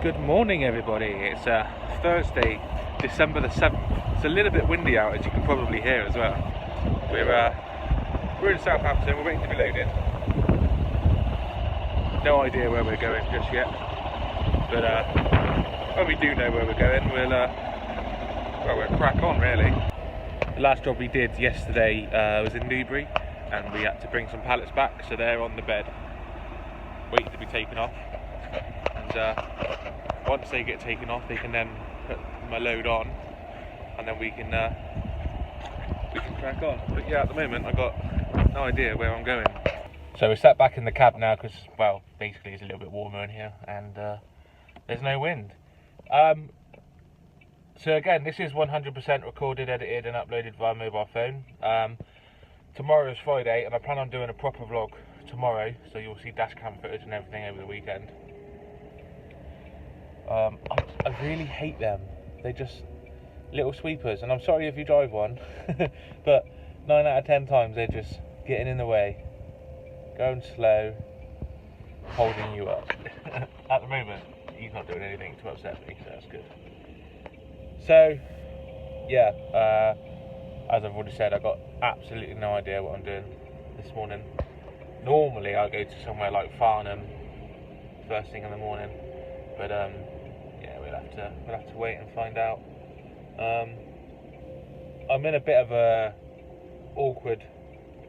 Good morning, everybody. It's Thursday, December the 7th. It's a little bit windy out, as you can probably hear as well. We're in Southampton. We're waiting to be loaded. No idea where we're going just yet, but when we do know where we're going, we'll crack on really. The last job we did yesterday was in Newbury, and we had to bring some pallets back, so they're on the bed, waiting to be taken off. And once they get taken off, they can then put my load on, and then we can crack on. But yeah, at the moment I've got no idea where I'm going. So we're sat back in the cab now because, well, basically it's a little bit warmer in here, and there's no wind. So again, this is 100% recorded, edited and uploaded via mobile phone. Tomorrow is Friday, and I plan on doing a proper vlog tomorrow, so you'll see dash cam footage and everything over the weekend. I really hate them. They're just little sweepers, and I'm sorry if you drive one, but 9 out of 10 times they're just getting in the way, going slow, holding you up. At the moment, he's not doing anything to upset me, so that's good. So, yeah, as I've already said, I've got absolutely no idea what I'm doing this morning. Normally I go to somewhere like Farnham first thing in the morning, but yeah, we'll have to wait and find out. I'm in a bit of a awkward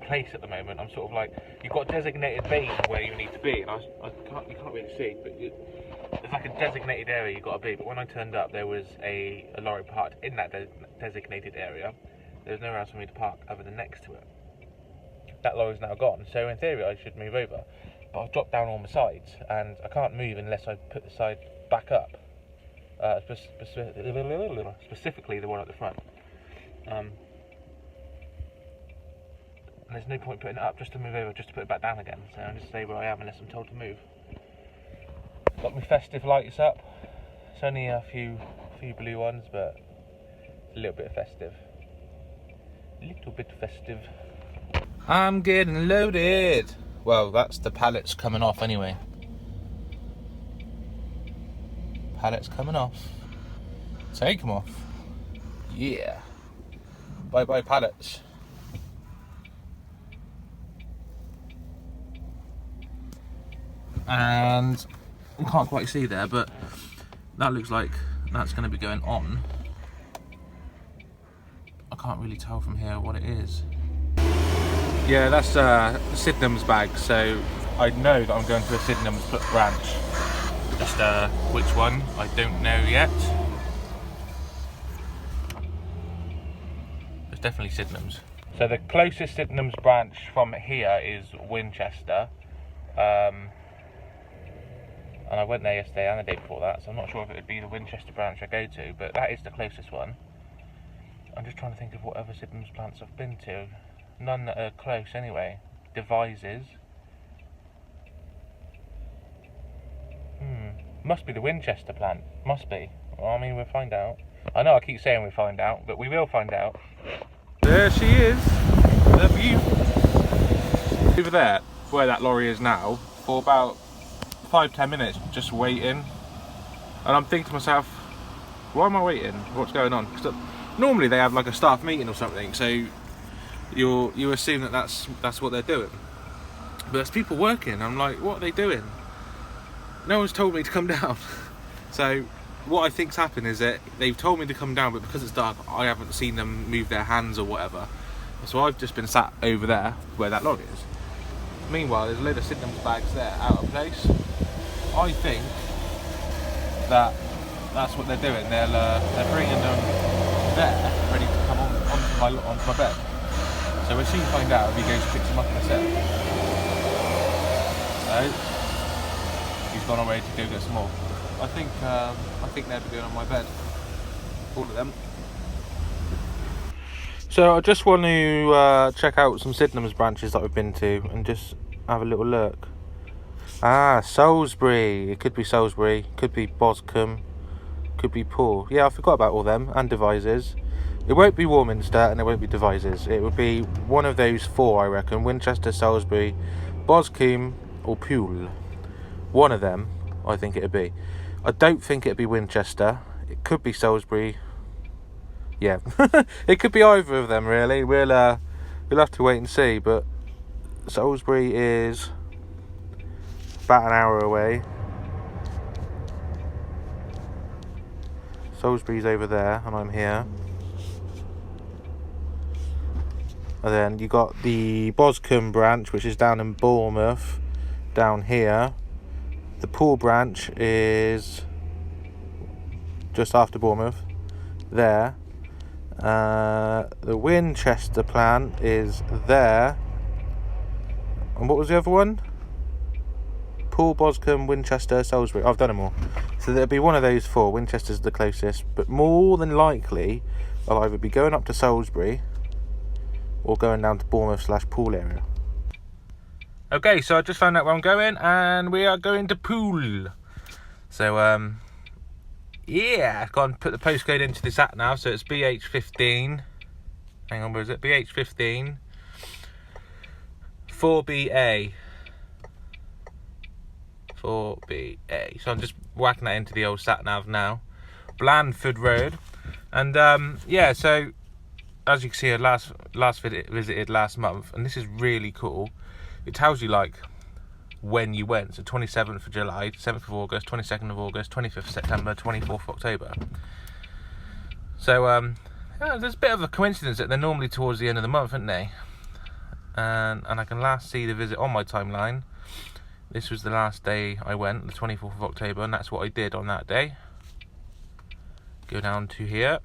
place at the moment. I'm sort of like, you've got designated bays where you need to be, and you can't really see, but there's like a designated area you've got to be. But when I turned up, there was a lorry parked in that designated area. There's nowhere else for me to park other than next to it. That lorry's now gone, so in theory I should move over, but I've dropped down all my sides, and I can't move unless I put the side back up, specifically the one at the front. And there's no point putting it up just to move over, just to put it back down again, so I'll just stay where I am unless I'm told to move. Got my festive lights up. It's only a few blue ones, but a little bit festive. I'm getting loaded. Well, that's the pallets coming off anyway. Pallets coming off. Take them off. Yeah. Bye bye pallets. And you can't quite see there, but that looks like that's going to be going on. I can't really tell from here what it is. Yeah, that's Sydenham's bag, so I know that I'm going to a Sydenham's branch. Just which one, I don't know yet. It's definitely Sydenham's. So the closest Sydenham's branch from here is Winchester. And I went there yesterday and the day before that, so I'm not sure if it would be the Winchester branch I go to, but that is the closest one. I'm just trying to think of what other Sydenham's plants I've been to. None that are close anyway. Devices. Must be the Winchester plant. Must be. Well, I mean, we'll find out. I know I keep saying we'll find out, but we will find out. There she is. The view. Over there, where that lorry is now, for about 5-10 minutes, just waiting. And I'm thinking to myself, why am I waiting? What's going on? Because normally they have like a staff meeting or something, so you assume that that's what they're doing. But there's people working. I'm like, what are they doing? No one's told me to come down. So what I think's happened is that they've told me to come down, but because it's dark, I haven't seen them move their hands or whatever. So I've just been sat over there where that lorry is. Meanwhile, there's a load of Sydenham's bags there out of place. I think that that's what they're doing. They're bringing them there, ready to come onto my bed. So we'll soon find out if he goes to pick them up in a sec. So he's gone away to go get some more. I think they'll be going on my bed. All of them. So I just want to check out some Sydenham's branches that I've been to and just have a little look. Salisbury. It could be Salisbury, could be Boscombe, could be Poole. Yeah, I forgot about all them, and Devices. It won't be Warminster and it won't be Devices. It would be one of those four, I reckon. Winchester, Salisbury, Boscombe or Poole. One of them, I think it would be. I don't think it'd be Winchester. It could be Salisbury. Yeah, it could be either of them really. We'll have to wait and see. But Salisbury is about an hour away. Salisbury's over there, and I'm here. And then you got the Boscombe branch, which is down in Bournemouth, down here. The Poole branch is just after Bournemouth, there. The Winchester plant is there. And what was the other one? Poole, Boscombe, Winchester, Salisbury. I've done them all. So there'll be one of those four. Winchester's the closest, but more than likely I'll either be going up to Salisbury or going down to Bournemouth / Poole area. Okay, so I just found out where I'm going, and we are going to Poole. So yeah, I've gone and put the postcode into this app now. So it's BH15. Hang on, where is it? BH15 4BA. 4BA. So I'm just whacking that into the old sat nav now. Blandford Road, and yeah. So as you can see, I last visited last month, and this is really cool. It tells you like when you went. So 27th of July, 7th of August, 22nd of August, 25th of September, 24th of October. So yeah, there's a bit of a coincidence that they're normally towards the end of the month, aren't they? And I can last see the visit on my timeline. This was the last day I went, the 24th of October, and that's what I did on that day. Go down to here.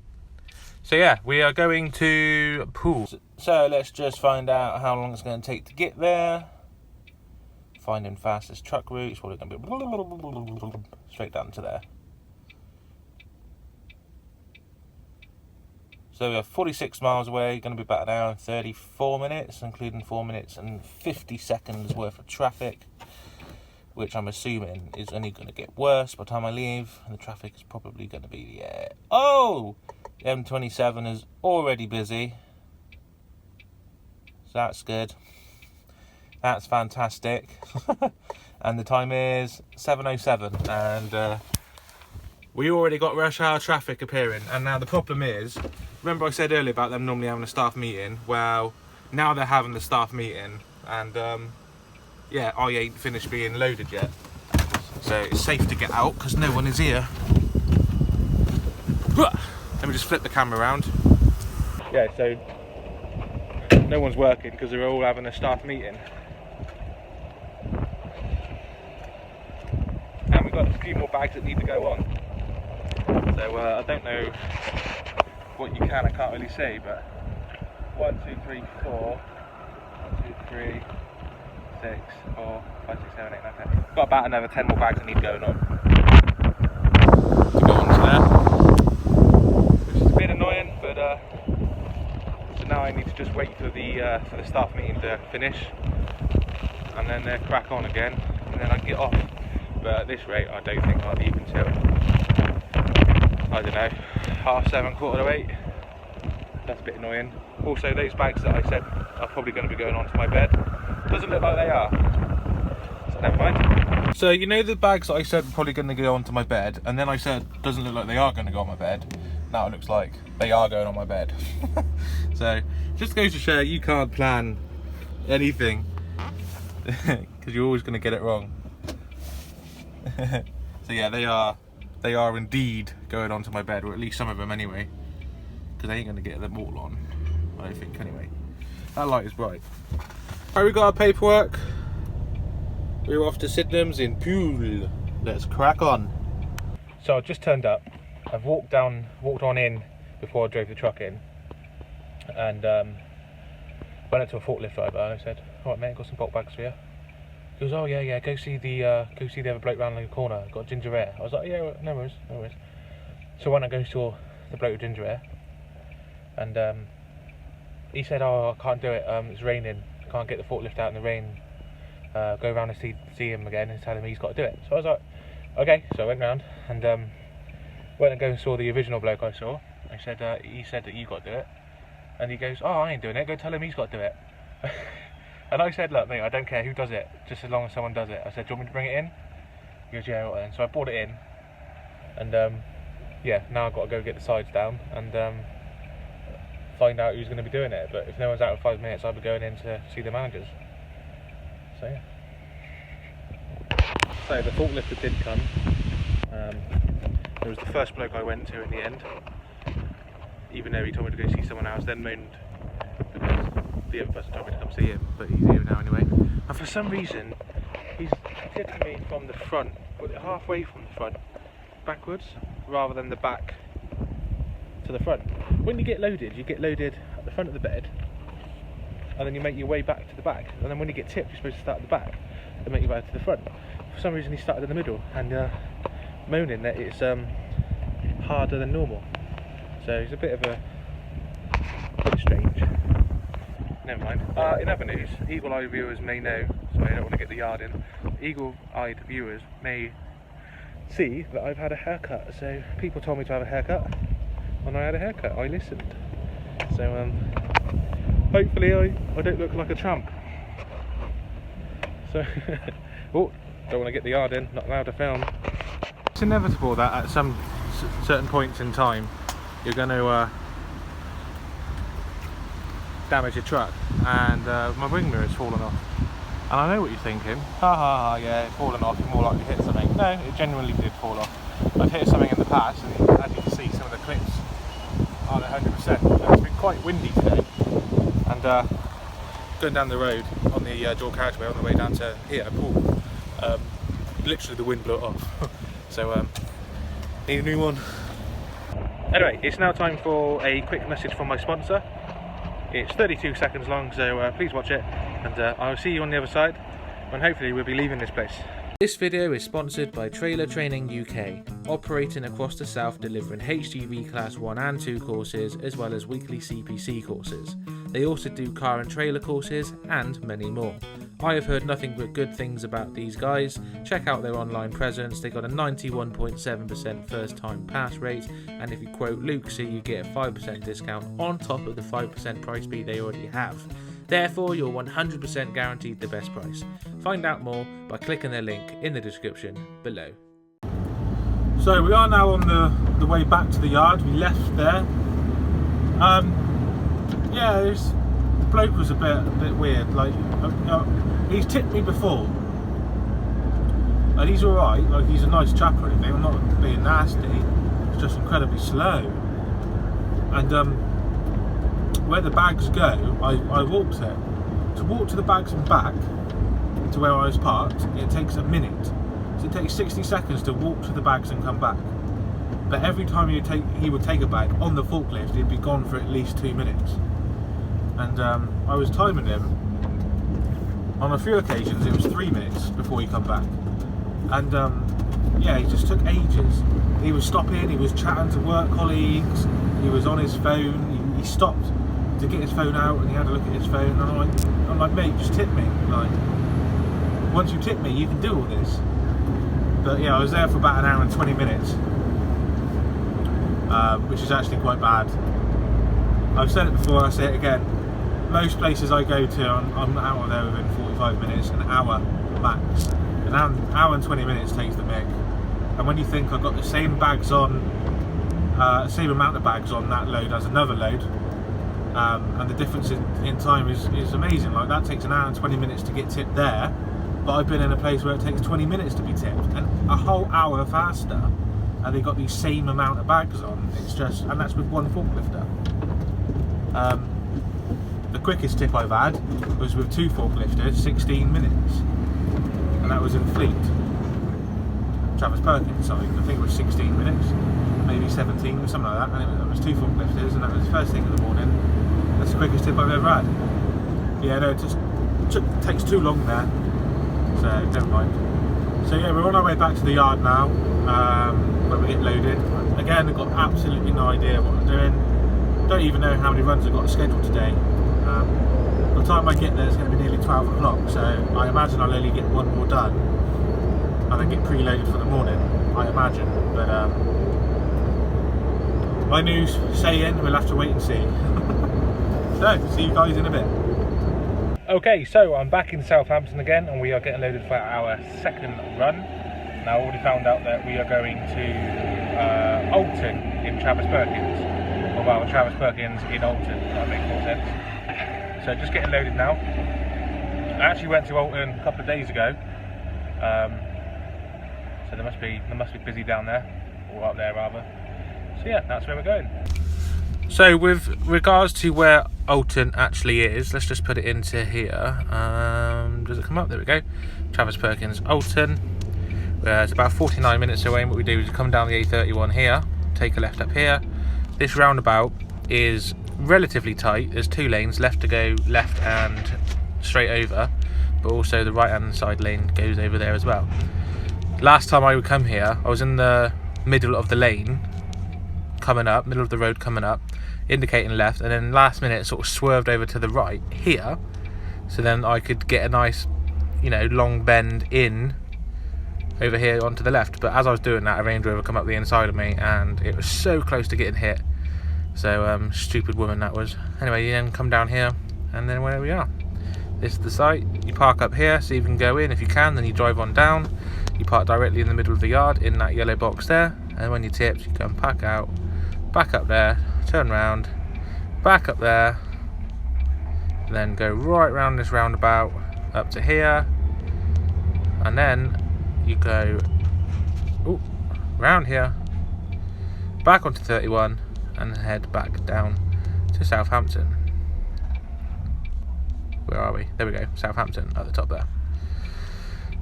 So yeah, we are going to Poole. So let's just find out how long it's going to take to get there. Finding fastest truck routes. Probably going to be straight down to there. So we are 46 miles away. Going to be about an hour and 34 minutes, including 4 minutes and 50 seconds worth of traffic, which I'm assuming is only going to get worse by the time I leave, and the traffic is probably going to be oh, the M27 is already busy, so that's good, that's fantastic. And the time is 7:07, and we already got rush hour traffic appearing. And now the problem is, remember I said earlier about them normally having a staff meeting? Well, now they're having the staff meeting, and yeah, I ain't finished being loaded yet, so it's safe to get out because no one is here. Let me just flip the camera around. Yeah, so no one's working because they're all having a staff meeting, and we've got a few more bags that need to go on. So I don't know what you can, I can't really say, but 1, 2, 3, 4, 1, 2, 3, 6, 4, 5, 6, 7, 8, 9, 10. Got about another 10 more bags that need going on to go on to there, which is a bit annoying, but so now I need to just wait for the staff meeting to finish, and then crack on again, and then I can get off. But at this rate, I don't think I'll leave until, I don't know, 7:30, 8:15. That's a bit annoying. Also, those bags that I said are probably going to be going onto my bed, doesn't look like they are, so never mind. So you know the bags that I said were probably going to go onto my bed, and then I said doesn't look like they are going to go on my bed. Now it looks like they are going on my bed. So just goes to show you can't plan anything because you're always going to get it wrong. So yeah, they are indeed going onto my bed, or at least some of them anyway, because I ain't going to get them all on, I don't think, anyway. That light is bright. Right, we got our paperwork. We're off to Sydenham's in Poole. Let's crack on. So I've just turned up. I've walked on in before I drove the truck in, and went up to a forklift driver and I said, "All right, mate, got some bulk bags for you." He goes, "Oh yeah, go see the other bloke round the corner, got ginger ale." I was like, "Yeah, no worries." So when I go saw the bloke with ginger ale, and he said, "Oh, I can't do it, it's raining, can't get the forklift out in the rain, go round and see him again and tell him he's got to do it." So I was like, okay, so I went round and went and go and saw the original bloke I saw. I said, he said that you got to do it, and he goes, "Oh, I ain't doing it, go tell him he's got to do it." And I said, "Look mate, I don't care who does it, just as long as someone does it." I said, "Do you want me to bring it in?" He goes, "Yeah, right then." So I brought it in, And yeah, now I've got to go get the sides down and find out who's going to be doing it. But if no one's out in 5 minutes, I'll be going in to see the managers. So yeah. So the forklifter did come. It was the first bloke I went to in the end, even though he told me to go see someone else, then moaned because the other person told me to come see him, but he's here now anyway. And for some reason, he's tipping me from the front, halfway from the front, backwards, rather than the back to the front. When you get loaded at the front of the bed, and then you make your way back to the back, and then when you get tipped, you're supposed to start at the back and make your way to the front. For some reason, he started in the middle, and moaning that it's harder than normal. So it's a bit strange. Never mind. In other news, eagle-eyed viewers may know, so I don't want to get the yard in. Eagle-eyed viewers may see that I've had a haircut. So people told me to have a haircut. When I had a haircut, I listened. So hopefully I don't look like a tramp. So oh, don't want to get the yard in. Not allowed to film. It's inevitable that at some certain points in time you're going to damage your truck, and my wing mirror's fallen off. And I know what you're thinking, ha ha ha, yeah, it's fallen off, you're more likely to hit something. No, it genuinely did fall off. I've hit something in the past, and as you can see, some of the clips aren't 100%. It's been quite windy today, and going down the road on the dual carriageway on the way down to here at Poole, literally the wind blew it off. So need a new one. Anyway, it's now time for a quick message from my sponsor. It's 32 seconds long, so please watch it, and I'll see you on the other side when hopefully we'll be leaving this place. This video is sponsored by Trailer Training UK, operating across the south, delivering HGV Class 1 and 2 courses as well as weekly CPC courses. They also do car and trailer courses and many more. I have heard nothing but good things about these guys. Check out their online presence. They got a 91.7% first time pass rate, and if you quote Luke C, you get a 5% discount on top of the 5% price beat they already have. Therefore, you're 100% guaranteed the best price. Find out more by clicking their link in the description below. So we are now on the way back to the yard. We left there. Yeah, the bloke was a bit weird. Like, he's tipped me before, and he's all right. Like, he's a nice chap or anything. I'm not being nasty. It's just incredibly slow. And where the bags go, I walked it. To walk to the bags and back to where I was parked, it takes a minute. So it takes 60 seconds to walk to the bags and come back. But every time he would take a bag on the forklift, he'd be gone for at least 2 minutes. And I was timing him. On a few occasions, it was 3 minutes before he come back. And yeah, he just took ages. He was stopping, he was chatting to work colleagues, he was on his phone, he stopped to get his phone out and he had a look at his phone, and I'm like, mate, just tip me. Like, once you tip me, you can do all this. But yeah, I was there for about an hour and 20 minutes, which is actually quite bad. I've said it before, I say it again. Most places I go to, I'm out of there within 45 minutes, an hour max. An hour and 20 minutes takes the mick. And when you think I've got the same bags on, same amount of bags on that load as another load, and the difference in time is amazing. Like, that takes an hour and 20 minutes to get tipped there, but I've been in a place where it takes 20 minutes to be tipped, and a whole hour faster, and they've got the same amount of bags on. It's just, and that's with one forklifter. The quickest tip I've had was with 2 forklifters, 16 minutes, and that was in Fleet, Travis Perkins site. I think it was 16 minutes, maybe 17 or something like that, and it was 2 forklifters, and that was the first thing in the morning. That's the quickest tip I've ever had. Yeah, no, it just takes too long there, so never mind. So yeah, we're on our way back to the yard now, where we get loaded. Again, I've got absolutely no idea what I'm doing. Don't even know how many runs I've got scheduled today. By the time I get there, it's going to be nearly 12 o'clock, so I imagine I'll only get one more done and then get preloaded for the morning, I imagine. But my new saying, we'll have to wait and see. So, see you guys in a bit. Okay, so I'm back in Southampton again, and we are getting loaded for our second run. Now I already found out that we are going to Alton in Travis Perkins. Or well, Travis Perkins in Alton, that makes more sense. So just getting loaded now. I actually went to Alton a couple of days ago. So they must be busy down there, or up there rather. So yeah, that's where we're going. So with regards to where Alton actually is, let's just put it into here. Does it come up? There we go. Travis Perkins, Alton. It's about 49 minutes away, and what we do is come down the A31 here, take a left up here. This roundabout is relatively tight. There's two lanes, left to go left and straight over, but also the right hand side lane goes over there as well. Last time I would come here, I was in the middle of the lane coming up, middle of the road coming up, indicating left, and then last minute sort of swerved over to the right here, so then I could get a nice, you know, long bend in over here onto the left. But as I was doing that, a Range Rover come up the inside of me, and it was so close to getting hit. So stupid woman that was. Anyway, you then come down here, and then where we are. This is the site. You park up here so you can go in if you can, then you drive on down. You park directly in the middle of the yard in that yellow box there, and when you tipped, you come back out, back up there, turn round, back up there, then go right round this roundabout up to here, and then you go round here, back onto 31, and head back down to Southampton. Where are we? There we go, Southampton at the top there.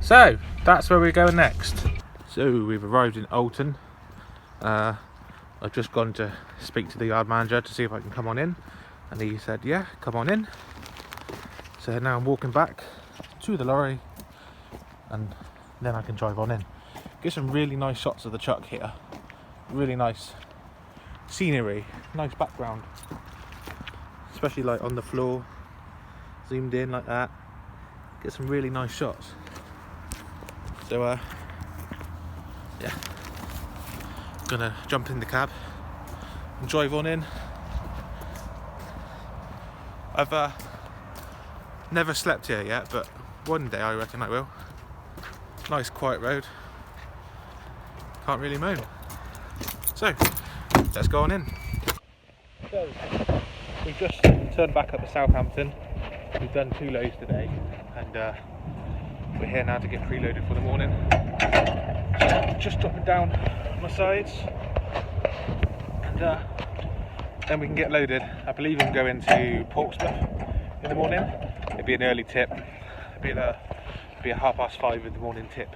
So that's where we're going next. So we've arrived in Alton. I've just gone to speak to the yard manager to see if I can come on in, and he said yeah, come on in. So now I'm walking back to the lorry, and then I can drive on in. Get some really nice shots of the truck here. Really nice scenery, nice background, especially like on the floor, zoomed in like that. Get some really nice shots. So yeah, gonna jump in the cab and drive on in. I've never slept here yet, but one day I reckon I will. Nice quiet road, can't really moan. So let's go on in. So we've just turned back up to Southampton. We've done 2 loads today, and we're here now to get preloaded for the morning. So just dropping down my sides, and then we can get loaded. I believe I'm going to Portsmouth in the morning. It'd be an early tip. It'd be a 5:30 in the morning tip.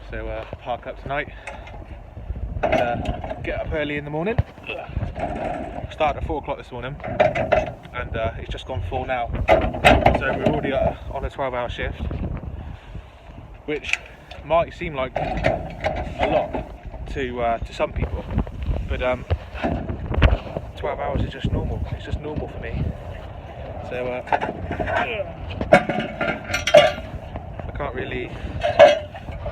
So park up tonight, and get up early in the morning. Started at 4 o'clock this morning, and it's just gone 4 now. So we're already on a 12-hour shift, which might seem like a lot to some people, but 12 hours is just normal. It's just normal for me. So I can't really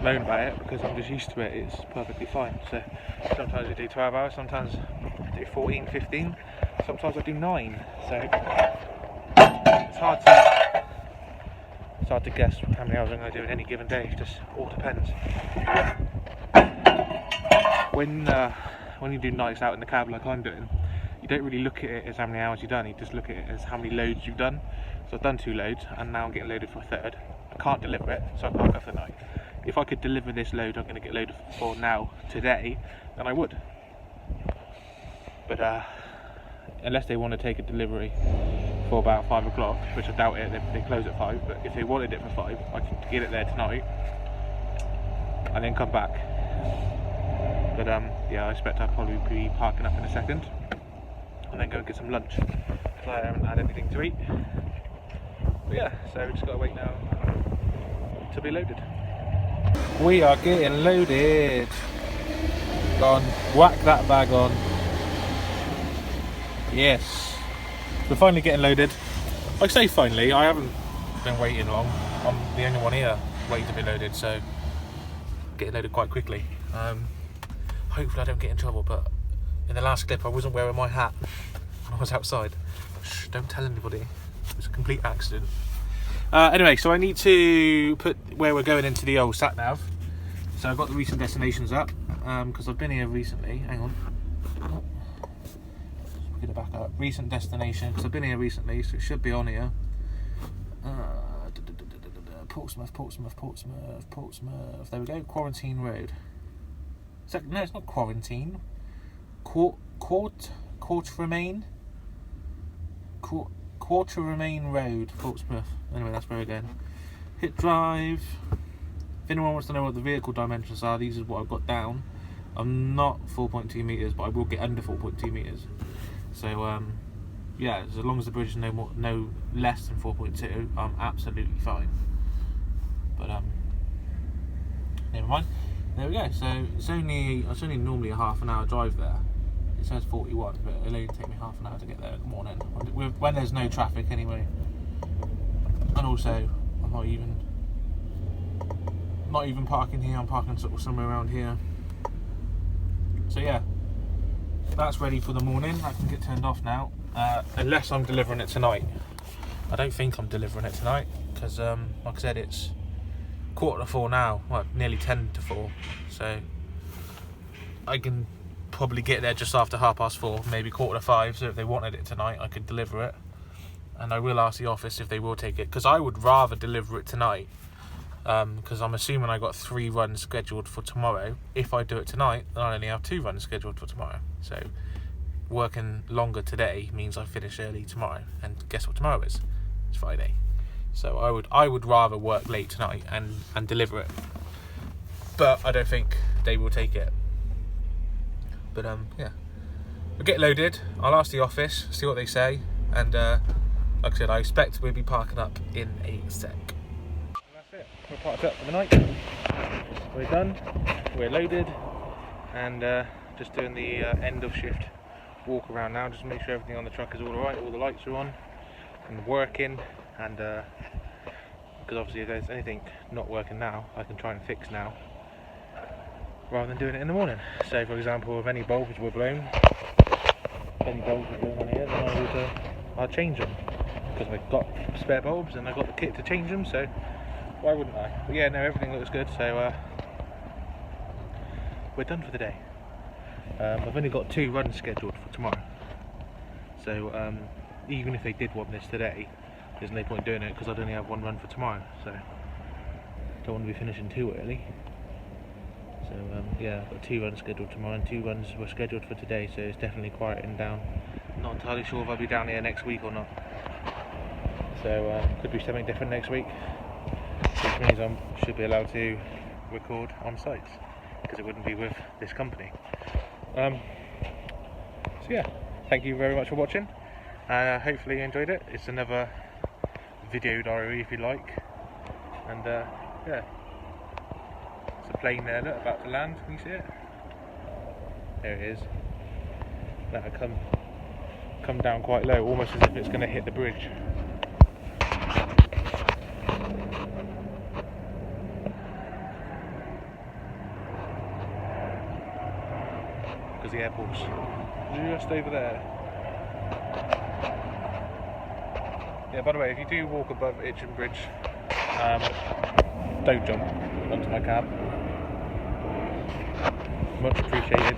moan about it because I'm just used to it. It's perfectly fine. So sometimes I do 12 hours, sometimes I do 14, 15, sometimes I do 9. So it's hard to guess how many hours I'm going to do in any given day. It just all depends. When you do nights out in the cab like I'm doing, you don't really look at it as how many hours you've done. You just look at it as how many loads you've done. So I've done 2 loads, and now I'm getting loaded for a 3rd. I can't deliver it, so I park up for the night. If I could deliver this load I'm going to get loaded for now, today, then I would. But unless they want to take a delivery for about 5 o'clock, which I doubt it, they close at 5, but if they wanted it for 5, I could get it there tonight and then come back. But yeah, I expect I'll probably be parking up in a second and then go and get some lunch, because I haven't had anything to eat. But yeah, so we just got to wait now to be loaded. We are getting loaded. Go on, whack that bag on. Yes, we're finally getting loaded. I say finally, I haven't been waiting long. I'm the only one here waiting to be loaded, so getting loaded quite quickly. Hopefully I don't get in trouble, but in the last clip I wasn't wearing my hat when I was outside. Shh, don't tell anybody. It was a complete accident. Anyway, so I need to put where we're going into the old sat nav. So I've got the recent destinations up because I've been here recently. Hang on. Get it back up. Recent destination because I've been here recently, so it should be on here. Portsmouth. There we go. Quarantine Road. No, it's not Quarantine. Quartermain Road, Portsmouth. Anyway, that's where we're going. Hit drive. If anyone wants to know what the vehicle dimensions are, these is what I've got down. I'm not 4.2 metres, but I will get under 4.2 metres. So, yeah, as long as the bridge is no less than 4.2, I'm absolutely fine. But, never mind. There we go. So, it's only normally a half an hour drive there. It says 41, but it'll only take me half an hour to get there in the morning when there's no traffic anyway. And also, I'm not even parking here. I'm parking sort of somewhere around here. So yeah, that's ready for the morning. That can get turned off now, unless I'm delivering it tonight. I don't think I'm delivering it tonight because, like I said, it's 3:45 now. Well, nearly 3:50. So I can probably get there just after 4:30, maybe 4:45. So if they wanted it tonight, I could deliver it, and I will ask the office if they will take it, because I would rather deliver it tonight, because I'm assuming I got 3 runs scheduled for tomorrow. If I do it tonight, then I only have 2 runs scheduled for tomorrow. So working longer today means I finish early tomorrow, and guess what tomorrow is? It's Friday. So I would rather work late tonight and deliver it, but I don't think they will take it. But yeah, we'll get loaded. I'll ask the office, see what they say, and like I said, I expect we'll be parking up in a sec. And that's it. We're parked up for the night. We're done. We're loaded, and just doing the end of shift walk around now, just to make sure everything on the truck is all right. All the lights are on and working, and because obviously if there's anything not working now, I can try and fix now, rather than doing it in the morning. So for example, if any bulbs were blown, on here, then I'll change them, because I've got spare bulbs and I've got the kit to change them, so why wouldn't I? But yeah, no, everything looks good, so we're done for the day. I've only got 2 runs scheduled for tomorrow, so even if they did want this today, there's no point doing it, because I'd only have 1 run for tomorrow, so don't want to be finishing too early. So yeah, I've got 2 runs scheduled tomorrow, and 2 runs were scheduled for today, so it's definitely quieting down. Not entirely sure if I'll be down here next week or not, so could be something different next week, which means I should be allowed to record on sites, because it wouldn't be with this company. So yeah, thank you very much for watching, and hopefully you enjoyed it. It's another video diary, if you like, and yeah, it's a plane there, look, about to land. Can you see it? There it is. That'll come down quite low, almost as if it's going to hit the bridge. Because the airport's just over there. Yeah, by the way, if you do walk above Itchen Bridge, don't jump onto my cab. Much appreciated.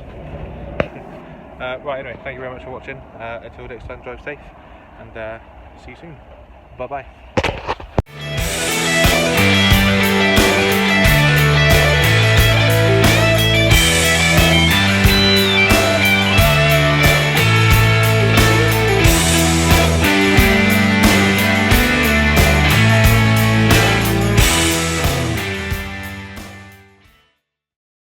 Right, anyway, thank you very much for watching. Until next time, drive safe, and see you soon. Bye bye.